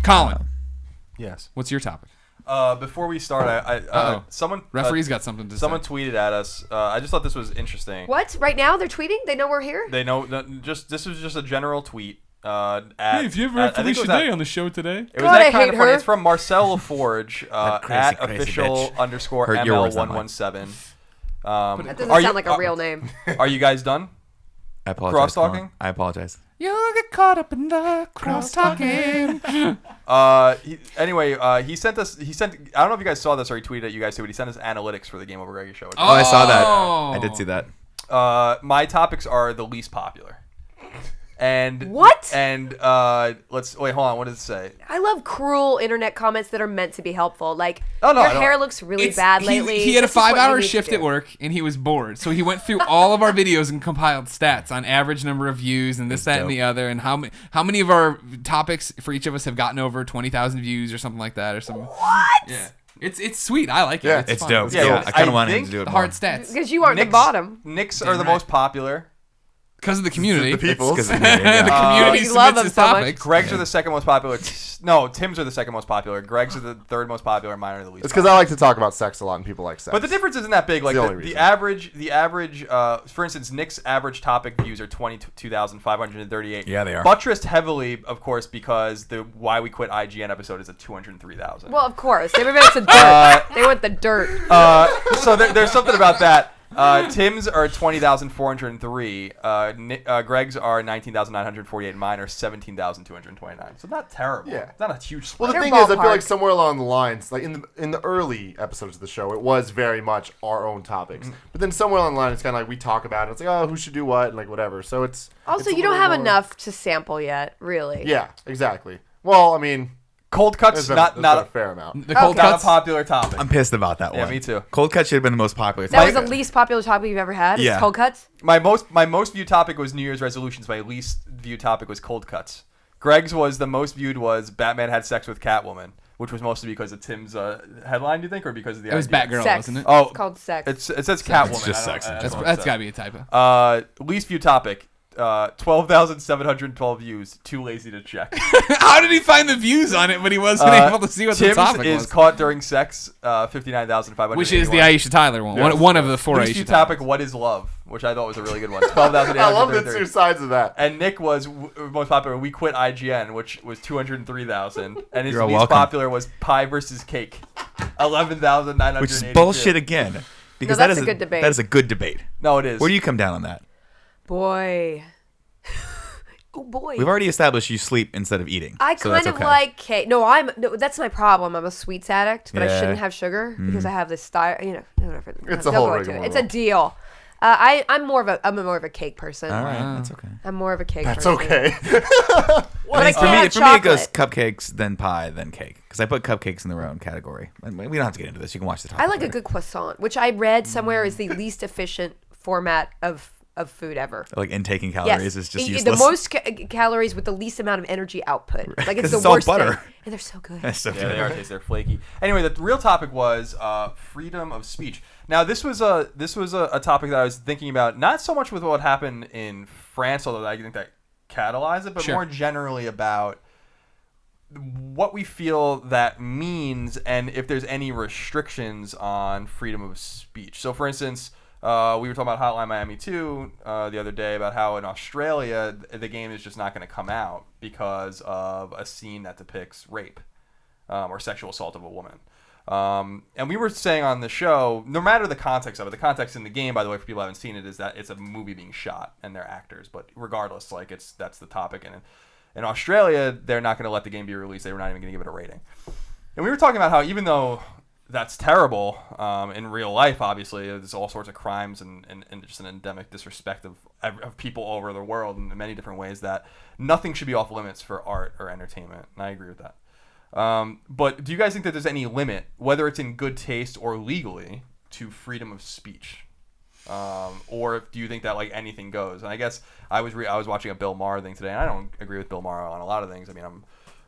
Colin. Yes. What's your topic? Before we start, someone referee's got something to say. Someone tweeted at us. I just thought this was interesting. What? Right now they're tweeting? They know we're here? They know. This was just a general tweet. Hey, if you ever have Felicia Day on the show today. It was that kind of funny. It's from Marcel LaForge at official_ML117. That doesn't sound like a real name. Are you guys done? I apologize. Cross-talking? I apologize. You'll get caught up in the cross-talking. He sent us. I don't know if you guys saw this or he tweeted at you guys too, but he sent us analytics for the GameOverGreggy show. Oh, I saw that. I did see that. My topics are the least popular. And what? And let's wait. Hold on. What does it say? I love cruel internet comments that are meant to be helpful. Like, your hair looks really bad lately. He had a 5-hour shift at work and he was bored, so he went through all of our videos and compiled stats on average number of views and this, that, and the other, and how many of our topics for each of us have gotten over 20,000 views or something like that or something. What? Yeah. It's sweet. I like it. Yeah, it's dope. Yeah, I kind of want him to do it more. Hard stats. Because you are the bottom. Nicks are the most popular. Because of the community. The people. The community submits his topics. Greg's are the second most popular. No, Tim's are the second most popular. Greg's are the third most popular. Mine are the least. It's because I like to talk about sex a lot and people like sex. But the difference isn't that big. Like the average, for instance, Nick's average topic views are 22,538. Yeah, they are. Buttressed heavily, of course, because the Why We Quit IGN episode is at 203,000. Well, of course. They went to dirt. They went the dirt. So there's something about that. Tim's are 20,403. Greg's are 19,948. And mine are 17,229. So not terrible. Yeah. It's not a huge split. Well, the thing is, I feel like somewhere along the lines, like in the early episodes of the show, it was very much our own topics. Mm-hmm. But then somewhere along the line, it's kind of like we talk about it. It's like, oh, who should do what, and like whatever. So it's also you don't have enough to sample yet, really. Yeah, exactly. Well, I mean. Cold cuts, not a fair amount. The cold cuts, not a popular topic. I'm pissed about that one. Yeah, me too. Cold cuts should have been the most popular. That was the least popular topic you've ever had. Yeah. Is cold cuts. My most viewed topic was New Year's resolutions. My least viewed topic was cold cuts. Greg's was the most viewed was Batman had sex with Catwoman, which was mostly because of Tim's headline. Do you think, or because of the? It was Batgirl, sex. wasn't it? Oh, it's called sex. It says Catwoman. It's just sex. That's got to be a typo. Least viewed topic. 12,712 views. Too lazy to check. How did he find the views on it when he wasn't able to see what the topic was? Tim's is caught during sex. 59,500. Which is the Aisha Tyler one. Yes. One of the 4 Least Aisha viewed Tyler. topic. What is love? Which I thought was a really good one. 12,833. I love the two sides of that. And Nick was most popular. We Quit IGN, which was 203,000. And his You're least welcome. popular was Pie versus Cake. 11,982. Which is bullshit again. Because that's a good debate. That is a good debate. No, it is. Where do you come down on that? Boy. Oh boy. We've already established you sleep instead of eating. I kind of like cake. No, that's my problem. I'm a sweets addict, but I shouldn't have sugar because I have this whatever. It's a whole rigmarole. It's a deal. I'm more of a cake person. All right, that's okay. I'm more of a cake That's person. okay. For me, it goes cupcakes, then pie, then cake. Because I put cupcakes in their own category. We don't have to get into this. You can watch the topic. I like a good croissant, which I read somewhere is the least efficient format of food ever. Like intaking calories is just useless. The most calories with the least amount of energy output. Like it's the all worst butter. thing. And they're so good. That's so Yeah, they are. They're flaky. Anyway, the real topic was freedom of speech. Now, this was a topic that I was thinking about, not so much with what happened in France, although I think that catalyzed it, but more generally about what we feel that means and if there's any restrictions on freedom of speech. So, for instance, we were talking about Hotline Miami 2 the other day about how in Australia the game is just not going to come out because of a scene that depicts rape or sexual assault of a woman. And we were saying on the show, no matter the context of it, the context in the game, by the way, for people who haven't seen it, is that it's a movie being shot and they're actors. But regardless, that's the topic. And in Australia, they're not going to let the game be released. They were not even going to give it a rating. And we were talking about how even though that's terrible in real life, obviously, there's all sorts of crimes and just an endemic disrespect of people all over the world in many different ways, that nothing should be off limits for art or entertainment. And I agree with that. But do you guys think that there's any limit, whether it's in good taste or legally, to freedom of speech? Or do you think that anything goes? And I guess I was watching a Bill Maher thing today, and I don't agree with Bill Maher on a lot of things. I mean, I'm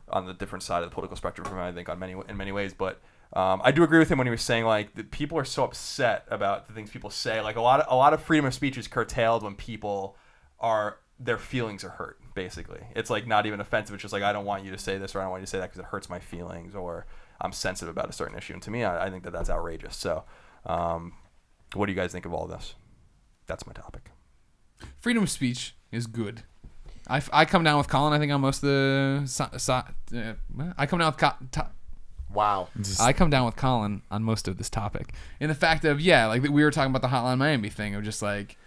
on the different side of the political spectrum from him, I think, in many ways. But I do agree with him when he was saying that people are so upset about the things people say. Like a lot of freedom of speech is curtailed when people are their feelings are hurt. Basically, it's like not even offensive. It's just like, I don't want you to say this, or I don't want you to say that because it hurts my feelings, or I'm sensitive about a certain issue. And to me, I think that that's outrageous. So, what do you guys think of all this? That's my topic. Freedom of speech is good. I come down with Colin, I think, on most of the... I come down with... Wow. I come down with Colin on most of this topic. In the fact of, like we were talking about the Hotline Miami thing, of just like,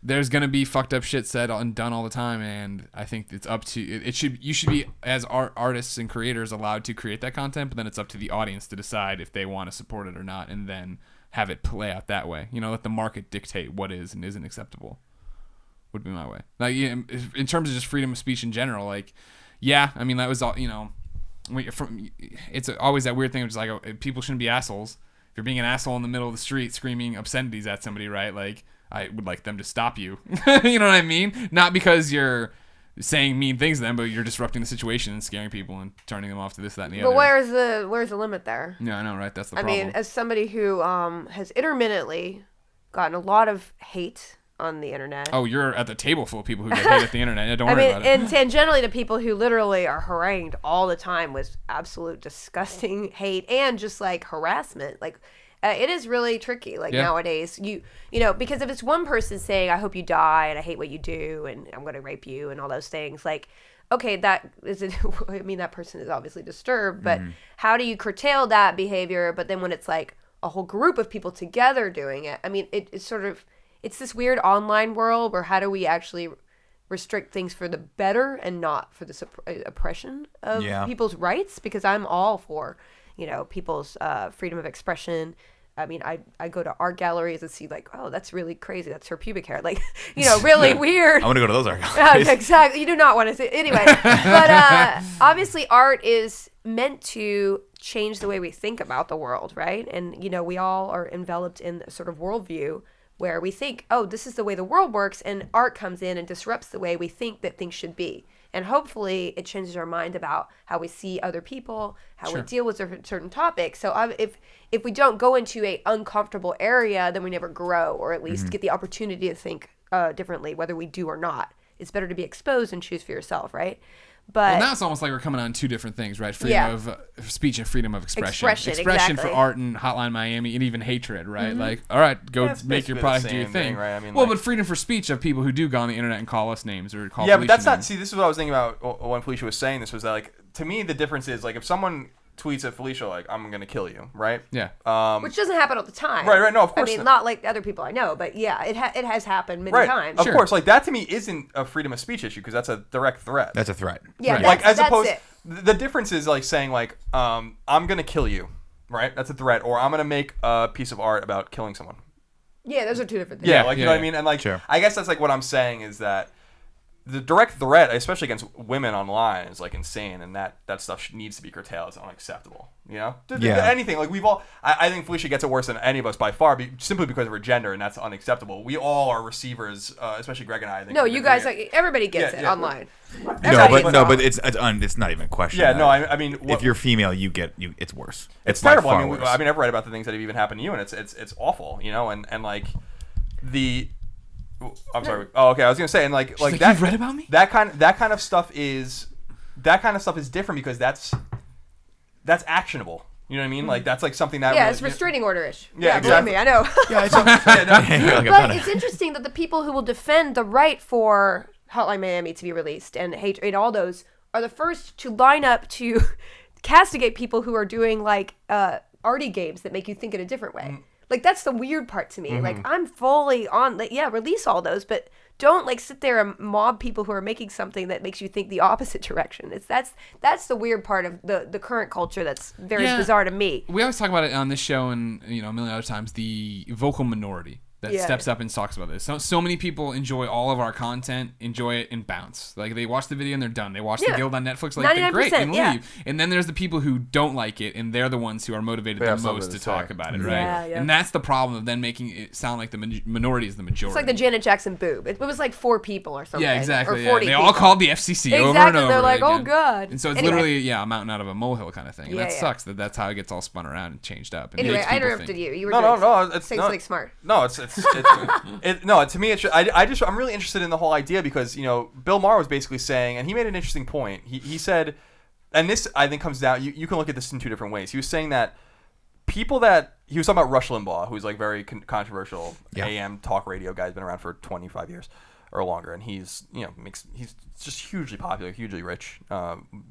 there's going to be fucked up shit said and done all the time, and I think it's up to... You should be, as artists and creators, allowed to create that content, but then it's up to the audience to decide if they want to support it or not, and then have it play out that way. Let the market dictate what is and isn't acceptable. Would be my way. Like, in terms of just freedom of speech in general, like, I mean, that was all, it's always that weird thing of just like, people shouldn't be assholes. If you're being an asshole in the middle of the street screaming obscenities at somebody, right? Like, I would like them to stop you. You know what I mean? Not because you're saying mean things to them, but you're disrupting the situation and scaring people and turning them off to this, that, and the other. But where's the limit there? Yeah, I know, right? That's the problem. I mean, as somebody who has intermittently gotten a lot of hate on the internet. Oh, you're at the table full of people who get hate at the internet. Yeah, don't worry about it. And tangentially to people who literally are harangued all the time with absolute disgusting hate and just like harassment. Like, it is really tricky. Like nowadays, you know, because if it's one person saying, "I hope you die," and "I hate what you do," and "I'm going to rape you," and all those things, like, okay, that is it. I mean, that person is obviously disturbed, but how do you curtail that behavior? But then when it's like a whole group of people together doing it, I mean, it's sort of. It's this weird online world where how do we actually restrict things for the better and not for the oppression of people's rights? Because I'm all for, people's freedom of expression. I mean, I go to art galleries and see like, oh, that's really crazy. That's her pubic hair. Like, really weird. I want to go to those art galleries. Exactly. You do not want to see anyway. But obviously art is meant to change the way we think about the world, right? And, we all are enveloped in a sort of worldview where we think, oh, this is the way the world works, and art comes in and disrupts the way we think that things should be. And hopefully it changes our mind about how we see other people, how we deal with certain topics. So if we don't go into a uncomfortable area, then we never grow, or at least get the opportunity to think differently, whether we do or not. It's better to be exposed and choose for yourself, right? But now it's almost like we're coming on two different things, right? Freedom of speech and freedom of expression. Expression for art and Hotline Miami, and even hatred, right? Like, all right, go make your product, do your thing. Right? I mean, but freedom for speech of people who do go on the internet and call us names or call but that's names. not. See, this is what I was thinking about when Felicia was saying this. Was that, like, to me, the difference is, like, if someone tweets at Felicia like, "I'm gonna kill you," right? Yeah. Which doesn't happen all the time. Right. No, of course. I mean, not like other people I know, but yeah, it has happened many times. Of course, like, that to me isn't a freedom of speech issue because that's a direct threat. That's a threat. Yeah, right. Like, as that's opposed, it. the difference is like saying like, "I'm gonna kill you," right? That's a threat, or "I'm gonna make a piece of art about killing someone." Yeah, those are two different things. Yeah, like, you know what I mean? And like, Sure. I guess that's like what I'm saying is that the direct threat, especially against women online, is like insane, and that stuff needs to be curtailed. It's unacceptable. Anything like I think Felicia gets it worse than any of us by far, simply because of her gender, and that's unacceptable. We all are receivers, especially Greg and I. think. No, you guys, everybody gets it online. No, but it's not even a question. Yeah, no, I mean, if you're female, it's worse. It's terrible. I mean, I've read about the things that have even happened to you, and it's awful. And like the. I'm sorry. Oh, okay. I was gonna say, and like that. You've read about me? That kind of stuff is different because that's actionable. You know what I mean? Like, that's like something that. Yeah, it's restraining order-ish. Yeah, believe me, I know. But it's interesting that the people who will defend the right for Hotline Miami to be released and hate all those are the first to line up to castigate people who are doing like arty games that make you think in a different way. Like, that's the weird part to me. Like, I'm fully on, like, release all those, but don't, like, sit there and mob people who are making something that makes you think the opposite direction. That's the weird part of the current culture that's very bizarre to me. We always talk about it on this show and, a million other times, the vocal minority that steps up and talks about this. So many people enjoy all of our content, enjoy it, and bounce. Like, they watch the video and they're done. They watch The Guild on Netflix, like, they're great, and leave. And then there's the people who don't like it, and they're the ones who are motivated the most to talk about it, right? And that's the problem of then making it sound like the minority is the majority. It's like the Janet Jackson boob. It was like 4 people or something. Yeah, exactly. Or 40 They people. all called the FCC over and over. They're like, again. oh, God. And so it's literally, a mountain out of a molehill kind of thing. And that sucks that's how it gets all spun around and changed up. And Anyway, makes I people interrupted think. you. You were no. It's saying something smart. No, it's No, to me, I'm really interested in the whole idea because, Bill Maher was basically saying, and he made an interesting point. He said, and this, I think, comes down, you can look at this in two different ways. He was saying that he was talking about Rush Limbaugh, who's like very controversial AM talk radio guy, has been around for 25 years or longer, and he's just hugely popular, hugely rich,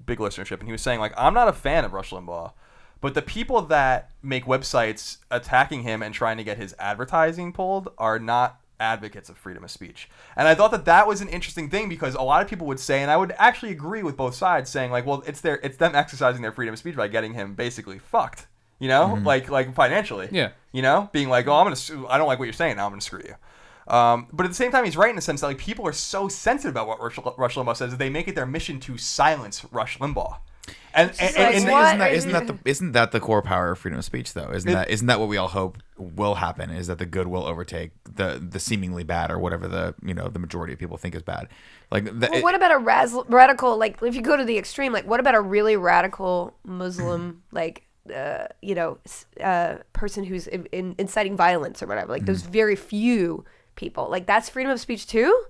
big listenership. And he was saying, like, I'm not a fan of Rush Limbaugh, but the people that make websites attacking him and trying to get his advertising pulled are not advocates of freedom of speech. And I thought that was an interesting thing because a lot of people would say, and I would actually agree with both sides, saying like, well, it's them exercising their freedom of speech by getting him basically fucked, like financially, being like, oh, I don't like what you're saying, now I'm gonna screw you. But at the same time, he's right in the sense that like people are so sensitive about what Rush Limbaugh says that they make it their mission to silence Rush Limbaugh. And isn't that the core power of freedom of speech though? Isn't that what we all hope will happen? Is that the good will overtake the seemingly bad or whatever the majority of people think is bad? Like, what about a radical? Like, if you go to the extreme, like, what about a really radical Muslim person who's inciting violence or whatever? Like those very few people. Like that's freedom of speech too?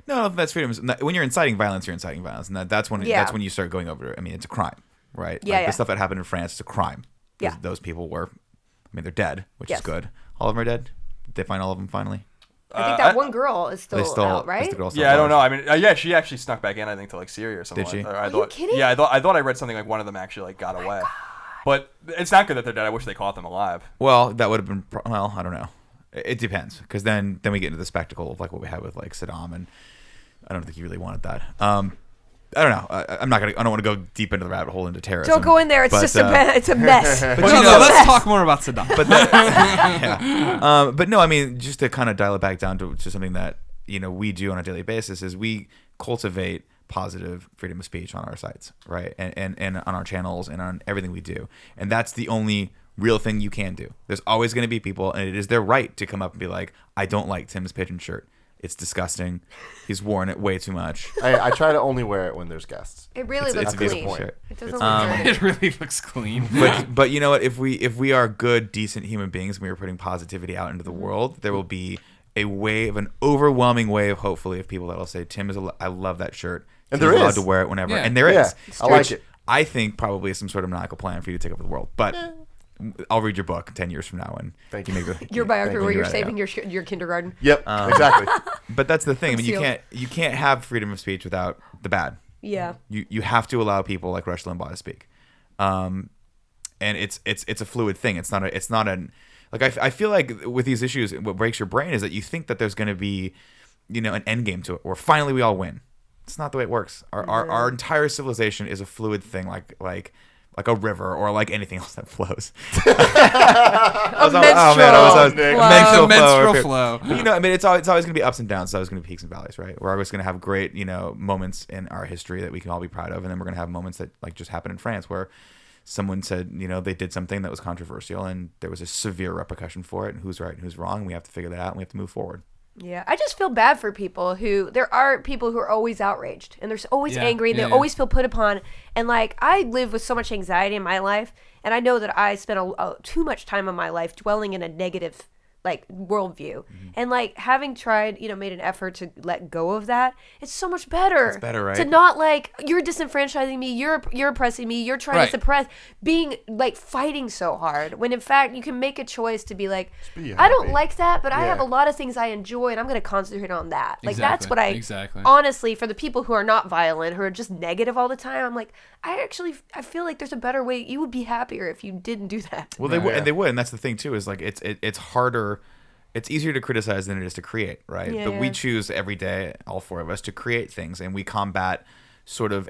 No, that's freedom. When you're inciting violence, you're inciting violence, and that's when you start going over. I mean, it's a crime, right? Yeah, The stuff that happened in France is a crime. Yeah, those people they're dead, which is good. All of them are dead. Did they find all of them finally? I think that one girl is still out, right? I don't know. I mean, she actually snuck back in, I think, to like Syria or something. Did she? Are you kidding? Yeah, I thought I read something like one of them actually like got away. But it's not good that they're dead. I wish they caught them alive. Well, that would have been. Well, I don't know. It depends, because then we get into the spectacle of like what we had with like Saddam, and I don't think he really wanted that. I don't know. I don't want to go deep into the rabbit hole into terrorism. Don't go in there. It's just it's a mess. But let's talk more about Saddam. But no, I mean, just to kind of dial it back down to something that we do on a daily basis is we cultivate positive freedom of speech on our sites, right, and on our channels and on everything we do, and that's the only real thing you can do. There's always going to be people, and it is their right to come up and be like, I don't like Tim's pigeon shirt. It's disgusting. He's worn it way too much. I try to only wear it when there's guests. It really looks clean. Shirt. It doesn't look dirty. It really looks clean. But you know what? If we are good, decent human beings and we are putting positivity out into the world, there will be an overwhelming wave, hopefully, of people that will say, Tim I love that shirt. And He's there allowed is. to wear it whenever. Yeah. And there is. I like it. I think probably is some sort of maniacal plan for you to take over the world. But I'll read your book 10 years from now and thank you. Your biography where you're saving your kindergarten. Yep, exactly. But that's the thing. I mean, you can't have freedom of speech without the bad. Yeah. You have to allow people like Rush Limbaugh to speak. And it's a fluid thing. It's not like I feel like with these issues, what breaks your brain is that you think that there's going to be, an end game to it, where finally we all win. It's not the way it works. Our entire civilization is a fluid thing, like a river or like anything else that flows. menstrual flow. I mean, it's always going to be ups and downs. It's always going to be peaks and valleys, right? We're always going to have great, moments in our history that we can all be proud of, and then we're going to have moments that like just happened in France where someone said, they did something that was controversial and there was a severe repercussion for it, and who's right and who's wrong. And we have to figure that out, and we have to move forward. Yeah, I just feel bad for people there are people who are always outraged and they're always angry and they always feel put upon. And like, I live with so much anxiety in my life, and I know that I spend too much time in my life dwelling in a negative like worldview, and like having tried, made an effort to let go of that. It's so much better. It's better, right? To not like, you're disenfranchising me, you're oppressing me, you're trying to suppress, being like fighting so hard, when in fact you can make a choice to be like, I don't like that, but I have a lot of things I enjoy, and I'm going to concentrate on that. Like that's what I honestly, for the people who are not violent, who are just negative all the time, I'm like, I feel like there's a better way. You would be happier if you didn't do that. Well, they would, and that's the thing too. Is like it's harder. It's easier to criticize than it is to create, right? Yeah, but we choose every day, all four of us, to create things, and we combat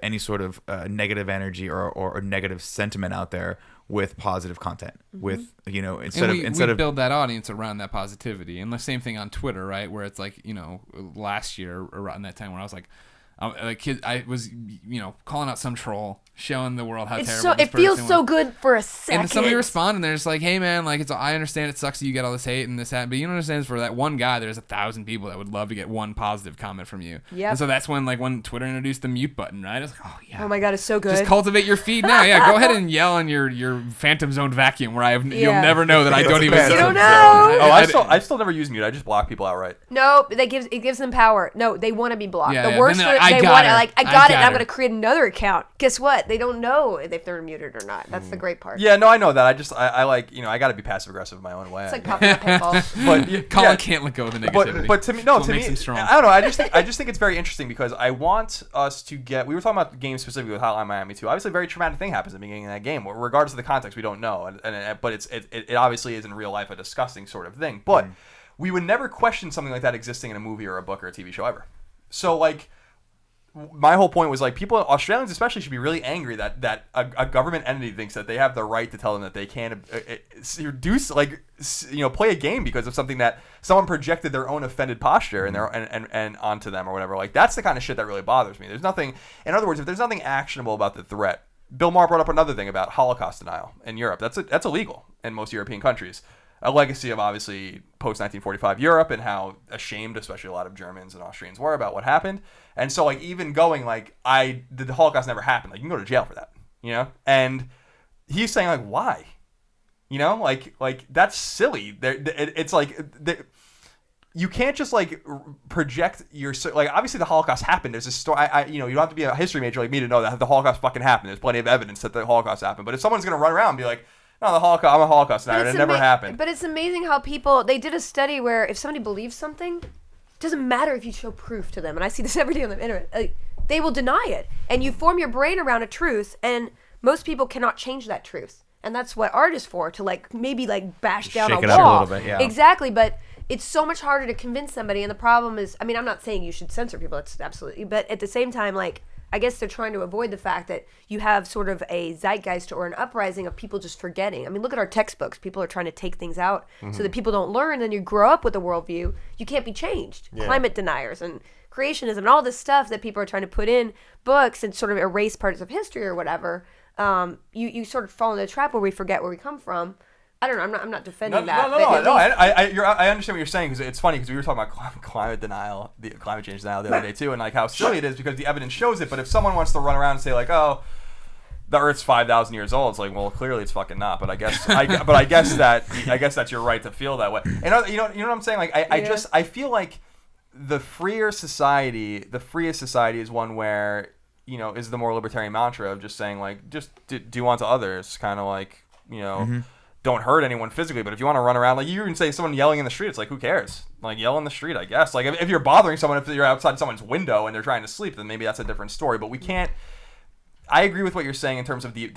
any sort of negative energy or negative sentiment out there with positive content. With instead we of build that audience around that positivity, and the same thing on Twitter, right? Where it's like, last year around that time when I was like, I was, calling out some troll, showing the world how It's terrible so this it feels person so was. good for a second. And somebody responded, and they're just like, "Hey man, like I understand it sucks that you get all this hate and this, that, but you don't understand for that one guy, there's 1,000 people that would love to get one positive comment from you." Yep. And so that's when Twitter introduced the mute button, right? I was like, "Oh yeah." Oh my god, it's so good. Just cultivate your feed now. Yeah, go ahead and yell on your Phantom Zone vacuum where you'll never know that I don't even. You don't know. I still never use mute. I just block people outright. No, it gives them power. No, they want to be blocked. Yeah, the worst then for I they got want her. like I got it. And I'm her. gonna create another account. Guess what? They don't know if they're muted or not. That's the great part. Yeah, no, I know that. I like I got to be passive aggressive in my own way. It's like popping up paintballs. But Colin can't let go of the negativity. But to me, That's what makes him strong. I don't know. I just think it's very interesting because I want us to get. We were talking about the game specifically with Hotline Miami 2. Obviously, a very traumatic thing happens at the beginning of that game. Regardless of the context, we don't know. But it obviously is in real life a disgusting sort of thing. But we would never question something like that existing in a movie or a book or a TV show ever. So like. My whole point was like Australians especially should be really angry that a government entity thinks that they have the right to tell them that they can't play a game because of something that someone projected their own offended posture and onto them or whatever. Like that's the kind of shit that really bothers me. There's nothing, in other words, if there's nothing actionable about the threat. Bill Maher brought up another thing about Holocaust denial in Europe. That's illegal in most European countries. A legacy of obviously post-1945 Europe and how ashamed, especially a lot of Germans and Austrians were about what happened. And so like even going like the Holocaust never happened. Like you can go to jail for that, And he's saying like why, like that's silly. It's like you can't just like project your like obviously the Holocaust happened. There's a story. You don't have to be a history major like me to know that the Holocaust fucking happened. There's plenty of evidence that the Holocaust happened. But if someone's gonna run around and be like, no, the Holocaust. I'm a Holocaust denier. It never happened. But it's amazing how they did a study where if somebody believes something, it doesn't matter if you show proof to them. And I see this every day on the internet. They will deny it. And you form your brain around a truth, and most people cannot change that truth. And that's what art is for, to like maybe like bash down Shake a it up wall. a little bit, yeah. Exactly, but it's so much harder to convince somebody. And the problem is, I mean, I'm not saying you should censor people. That's absolutely. But at the same time, like, I guess they're trying to avoid the fact that you have sort of a zeitgeist or an uprising of people just forgetting. I mean, look at our textbooks. People are trying to take things out so that people don't learn. Then you grow up with a worldview. You can't be changed. Yeah. Climate deniers and creationism and all this stuff that people are trying to put in books and sort of erase parts of history or whatever. You sort of fall into a trap where we forget where we come from. I don't know. I'm not defending that. No. I understand what you're saying because it's funny because we were talking about climate denial, the climate change denial the other day too, and like how silly it is because the evidence shows it. But if someone wants to run around and say like, oh, the Earth's 5,000 years old, it's like, well, clearly it's fucking not. But I guess that's your right to feel that way. And you know what I'm saying? Like I feel like the freest society is one where is the more libertarian mantra of just saying like just do unto others, kind of like don't hurt anyone physically, but if you want to run around, like you even say someone yelling in the street, it's like, who cares? Like, yell in the street, I guess. Like, if you're bothering someone, if you're outside someone's window and they're trying to sleep, then maybe that's a different story. But we can't. I agree with what you're saying in terms of the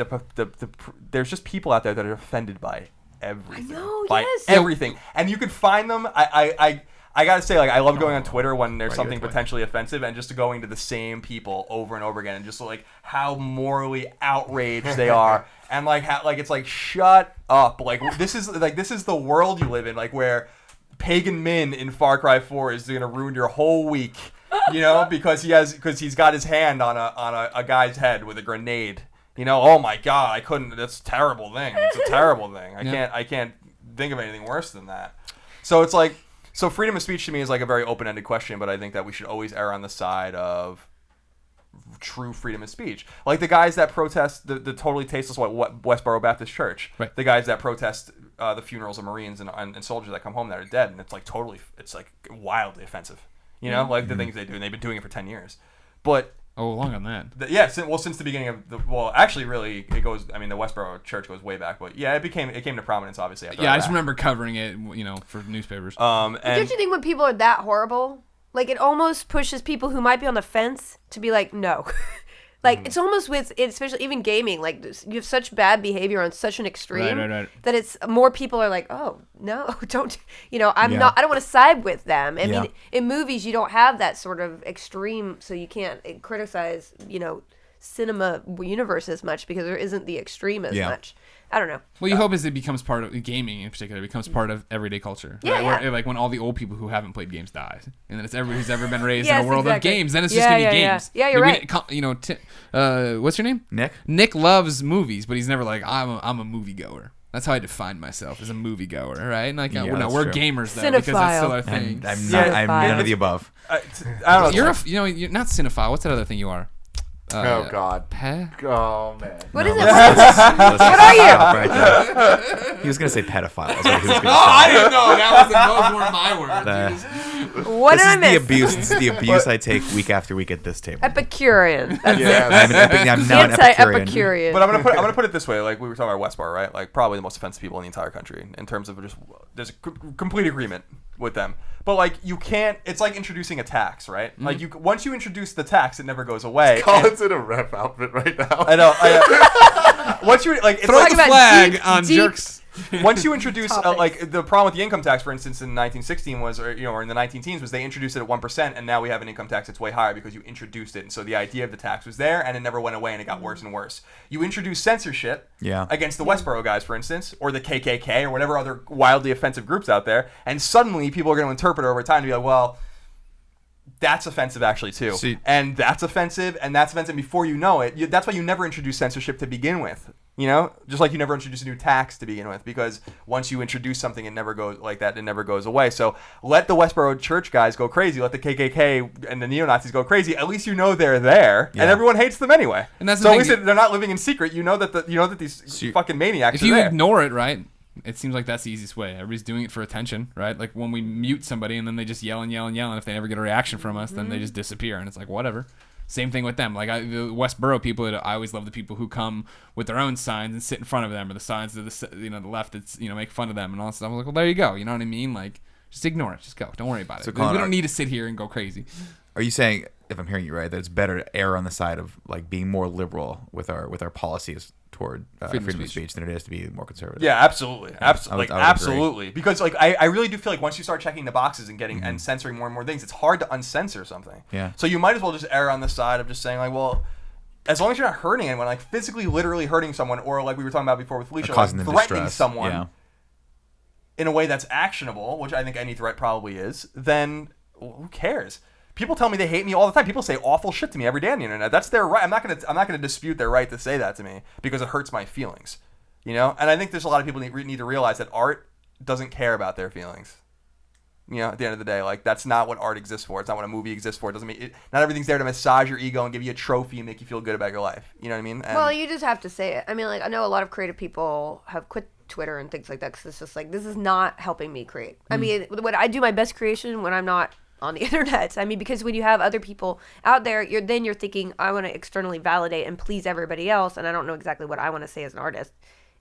there's just people out there that are offended by everything. I know, by yes. everything, and you can find them. I gotta say, like, I love going on Twitter when there's something potentially offensive and just going to the same people over and over again and just like how morally outraged they are and like how like it's like shut up, like this is the world you live in, like where Pagan Min in Far Cry 4 is gonna ruin your whole week, because he's got his hand on a guy's head with a grenade. Oh my god, that's a terrible thing. It's a terrible thing. I can't think of anything worse than that. So it's like. So freedom of speech to me is like a very open-ended question, but I think that we should always err on the side of true freedom of speech. Like the guys that protest the totally tasteless Westboro Baptist Church, right. The guys that protest the funerals of Marines and soldiers that come home that are dead, and it's like wildly offensive. Like the things they do, and they've been doing it for 10 years. But long on that. Since the beginning of actually, really, it goes. I mean, the Westboro Church goes way back, but yeah, it came to prominence obviously. After I just remember covering it, for newspapers. And don't you think when people are that horrible, like it almost pushes people who might be on the fence to be like, no. Like it's almost with, especially even gaming, like you have such bad behavior on such an extreme that it's more people are like, oh no, don't, I don't want to side with them. I mean, in movies you don't have that sort of extreme, so you can't criticize, cinema universe as much because there isn't the extreme as much. I don't know. Well, you hope as it becomes part of gaming in particular, it becomes part of everyday culture. Yeah, right? yeah. Where, like when all the old people who haven't played games die, and then it's everybody who's ever been raised Yes, in a world exactly. of games. Then it's just gonna be games. Yeah, you're right. You know, what's your name? Nick. Nick loves movies, but he's never like I'm a moviegoer. That's how I define myself as a moviegoer, right? And like, Yeah, no, that's we're true. gamers though, because that's still our thing. I'm Cinephile. none of the above. I don't know. You're not cinephile. What's that other thing you are? Oh God. Oh man. What No, is it? let's- What let's are you? stop right there. He was gonna say pedophile. That's what he was gonna Oh, I say. didn't know. Those weren't my words. What This did I is the miss? abuse. This is the abuse I take week after week at this table. Epicurean. That's Yeah. I'm now an Epicurean. Anti-Epicurean. But I'm gonna put it this way, like we were talking about Westbar, right? Like probably the most offensive people in the entire country in terms of just there's a complete agreement with them. But like you can't. It's like introducing a tax, right? Mm-hmm. Like you once you introduce the tax, it never goes away. Colin's in a rep outfit right now. I know. Once you like, it's Throw like the about flag deep, on deep jerks. once you introduce topics. like the problem with the income tax, for instance, in 1916 was, or in the 19-teens was they introduced it at 1%, and now we have an income tax that's way higher because you introduced it, and so the idea of the tax was there, and it never went away, and it got worse and worse. You introduce censorship against the Westboro guys, for instance, or the KKK, or whatever other wildly offensive groups out there, and suddenly people are going to interpret it over time to be like, well, that's offensive actually too, and that's offensive, and that's offensive. Before you know it, that's why you never introduce censorship to begin with. You know, just like you never introduce a new tax to begin with, because once you introduce something, it never goes like that. It never goes away. So let the Westboro Church guys go crazy. Let the KKK and the neo-Nazis go crazy. At least you know they're there, and everyone hates them anyway. And that's the so thing. at least they're not living in secret. You know that these fucking maniacs If are you there. ignore it, right? It seems like that's the easiest way. Everybody's doing it for attention, right? Like when we mute somebody and then they just yell and yell and yell, and if they never get a reaction from us, then they just disappear, and it's like whatever. Same thing with them. Like the Westboro people, I always love the people who come with their own signs and sit in front of them, or the signs of the left that's make fun of them and all that stuff. I'm like, well, there you go. You know what I mean? Like, just ignore it. Just go. Don't worry about it. Colin, we don't need to sit here and go crazy. Are you saying, if I'm hearing you right, that it's better to err on the side of like being more liberal with our policies toward freedom of speech than it is to be more conservative? Yeah, absolutely, absolutely, I would absolutely. Because like I really do feel like once you start checking the boxes and getting and censoring more and more things, it's hard to uncensor something. Yeah. So you might as well just err on the side of just saying like, well, as long as you're not hurting anyone, like physically, literally hurting someone, or like we were talking about before with Felicia, like causing them threatening distress. someone in a way that's actionable, which I think any threat probably is, then who cares? People tell me they hate me all the time. People say awful shit to me every day on the internet. That's their right. I'm not gonna dispute their right to say that to me because it hurts my feelings, And I think there's a lot of people need to realize that art doesn't care about their feelings. At the end of the day, like that's not what art exists for. It's not what a movie exists for. It doesn't mean it. Not everything's there to massage your ego and give you a trophy and make you feel good about your life. You know what I mean? And well, you just have to say it. I mean, like I know a lot of creative people have quit Twitter and things like that because it's just like this is not helping me create. I mean, when I do my best creation when I'm not on the internet. I mean, because when you have other people out there, you're thinking, I want to externally validate and please everybody else, and I don't know exactly what I want to say as an artist.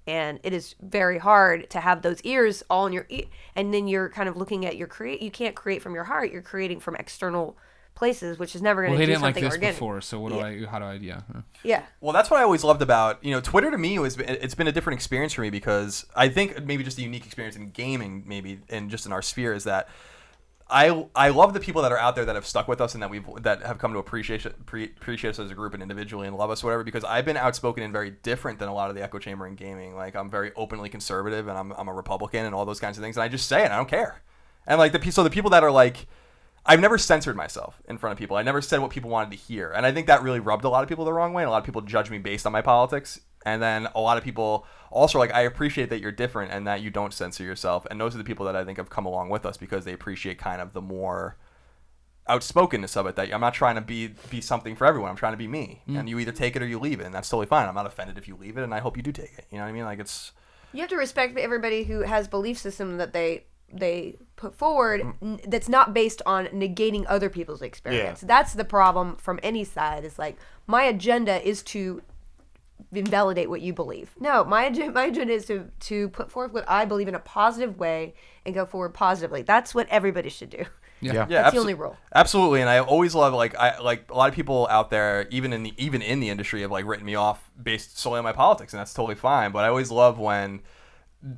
And it is very hard to have those ears all in your ear, and then you're kind of looking at your you can't create from your heart. You're creating from external places, which is never going to do something organic. Well, they didn't like this before, so how do I, Yeah. Well, that's what I always loved about, Twitter to me it's been a different experience for me because I think maybe just a unique experience in gaming, maybe, and just in our sphere is that I love the people that are out there that have stuck with us and that have come to appreciate us as a group and individually and love us, whatever. Because I've been outspoken and very different than a lot of the echo chamber in gaming. Like I'm very openly conservative and I'm a Republican and all those kinds of things. And I just say it. I don't care. And like the people that are like, I've never censored myself in front of people. I never said what people wanted to hear. And I think that really rubbed a lot of people the wrong way. And a lot of people judge me based on my politics. And then a lot of people also are like, I appreciate that you're different and that you don't censor yourself. And those are the people that I think have come along with us because they appreciate kind of the more outspokenness of it. That I'm not trying to be something for everyone. I'm trying to be me. And you either take it or you leave it. And that's totally fine. I'm not offended if you leave it. And I hope you do take it. You know what I mean? Like it's... You have to respect everybody who has belief system that they put forward that's not based on negating other people's experience. Yeah. That's the problem from any side. It's like, my agenda is to invalidate what you believe. No, my agenda is to put forth what I believe in a positive way and go forward positively. That's what everybody should do. Yeah. That's the only rule. Absolutely, and I always love like a lot of people out there, even in the industry, have like written me off based solely on my politics, and that's totally fine. But I always love when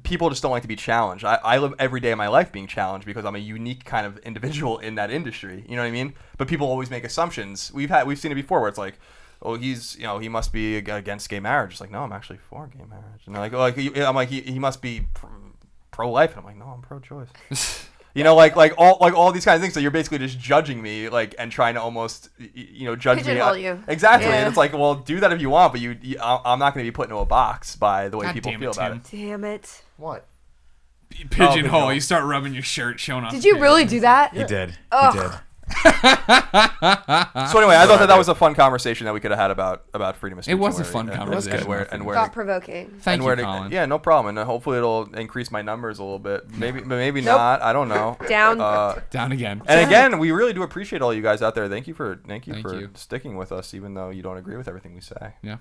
people just don't like to be challenged. I live every day of my life being challenged because I'm a unique kind of individual in that industry. You know what I mean? But people always make assumptions. We've seen it before where it's like, oh, he's, he must be against gay marriage. It's like, no, I'm actually for gay marriage. And they're like, I'm like, he must be pro-life. And I'm like, no, I'm pro-choice. Like all these kinds of things. So you're basically just judging me, like, and trying to almost, judge Pigeonhole me. you. Exactly. Yeah. And it's like, well, do that if you want, but I'm not going to be put into a box by the way God people damn feel it, about Tim. it. Damn it. What? Pigeonhole. Oh, You start rubbing your shirt, showing off. Did the you really pigeons. do that? He did. Ugh. He did. So anyway, I thought that was a fun conversation that we could have had about freedom of speech. It was a and fun conversation. And where Thought-provoking. Thank you, and Colin. yeah, no problem. And hopefully it'll increase my numbers a little bit. Maybe not. I don't know. Down. Down again. And again, we really do appreciate all you guys out there. Thank you for Thank you. sticking with us, even though you don't agree with everything we say. Yeah.